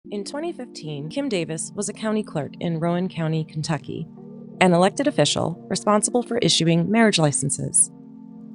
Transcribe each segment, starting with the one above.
In 2015, Kim Davis was a county clerk in Rowan County, Kentucky, an elected official responsible for issuing marriage licenses.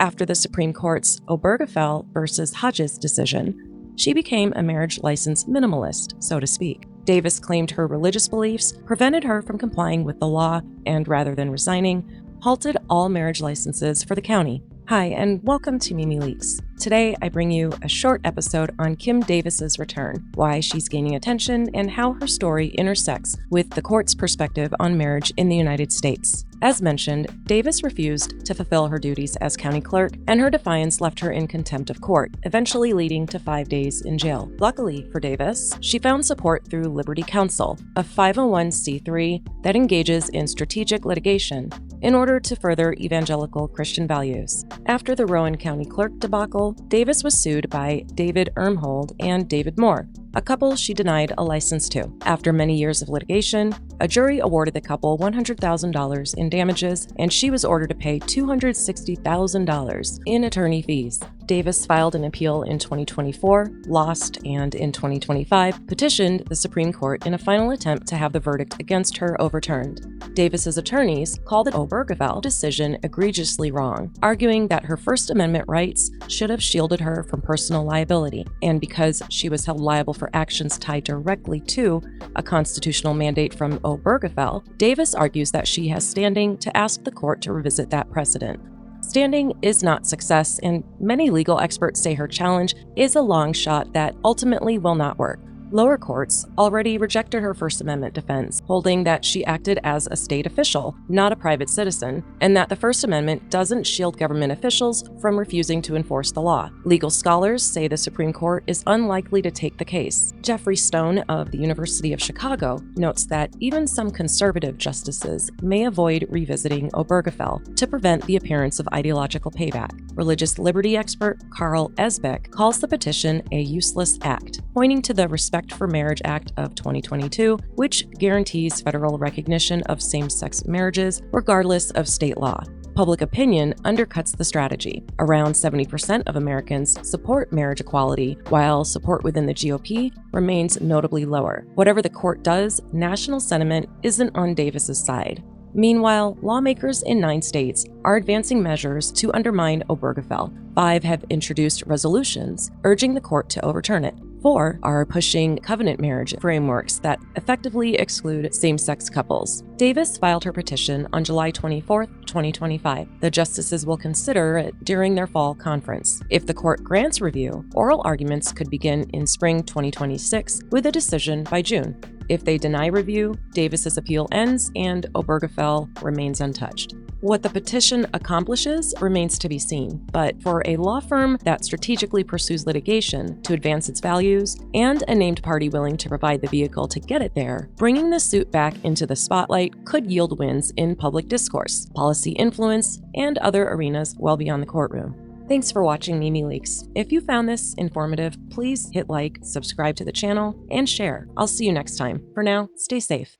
After the Supreme Court's Obergefell versus Hodges decision, she became a marriage license minimalist, so to speak. Davis claimed her religious beliefs prevented her from complying with the law and, rather than resigning, halted all marriage licenses for the county. Hi, and welcome to Mimi Leaks. Today, I bring you a short episode on Kim Davis's return, why she's gaining attention, and how her story intersects with the court's perspective on marriage in the United States. As mentioned, Davis refused to fulfill her duties as county clerk, and her defiance left her in contempt of court, eventually leading to 5 days in jail. Luckily for Davis, she found support through Liberty Counsel, a 501c3 that engages in strategic litigation in order to further evangelical Christian values. After the Rowan County clerk debacle, Davis was sued by David Ermhold and David Moore, a couple she denied a license to. After many years of litigation, a jury awarded the couple $100,000 in damages, and she was ordered to pay $260,000 in attorney fees. Davis filed an appeal in 2024, lost, and in 2025 petitioned the Supreme Court in a final attempt to have the verdict against her overturned. Davis's attorneys called the Obergefell decision egregiously wrong, arguing that her First Amendment rights should have shielded her from personal liability, and because she was held liable for actions tied directly to a constitutional mandate from Obergefell, Davis argues that she has standing to ask the court to revisit that precedent. Standing is not success, and many legal experts say her challenge is a long shot that ultimately will not work. Lower courts already rejected her First Amendment defense, holding that she acted as a state official, not a private citizen, and that the First Amendment doesn't shield government officials from refusing to enforce the law. Legal scholars say the Supreme Court is unlikely to take the case. Jeffrey Stone of the University of Chicago notes that even some conservative justices may avoid revisiting Obergefell to prevent the appearance of ideological payback. Religious liberty expert Carl Esbeck calls the petition a useless act, pointing to the Respect for Marriage Act of 2022, which guarantees federal recognition of same-sex marriages regardless of state law. Public opinion undercuts the strategy. Around 70% of Americans support marriage equality, while support within the GOP remains notably lower. Whatever the court does, national sentiment isn't on Davis's side. Meanwhile, lawmakers in 9 states are advancing measures to undermine Obergefell. 5 have introduced resolutions urging the court to overturn it. 4 are pushing covenant marriage frameworks that effectively exclude same-sex couples. Davis filed her petition on July 24, 2025. The justices will consider it during their fall conference. If the court grants review, oral arguments could begin in spring 2026 with a decision by June. If they deny review, Davis's appeal ends and Obergefell remains untouched. What the petition accomplishes remains to be seen, but for a law firm that strategically pursues litigation to advance its values and a named party willing to provide the vehicle to get it there, bringing the suit back into the spotlight could yield wins in public discourse, policy influence, and other arenas well beyond the courtroom. Thanks for watching Mimi Leaks. If you found this informative, please hit like, subscribe to the channel, and share. I'll see you next time. For now, stay safe.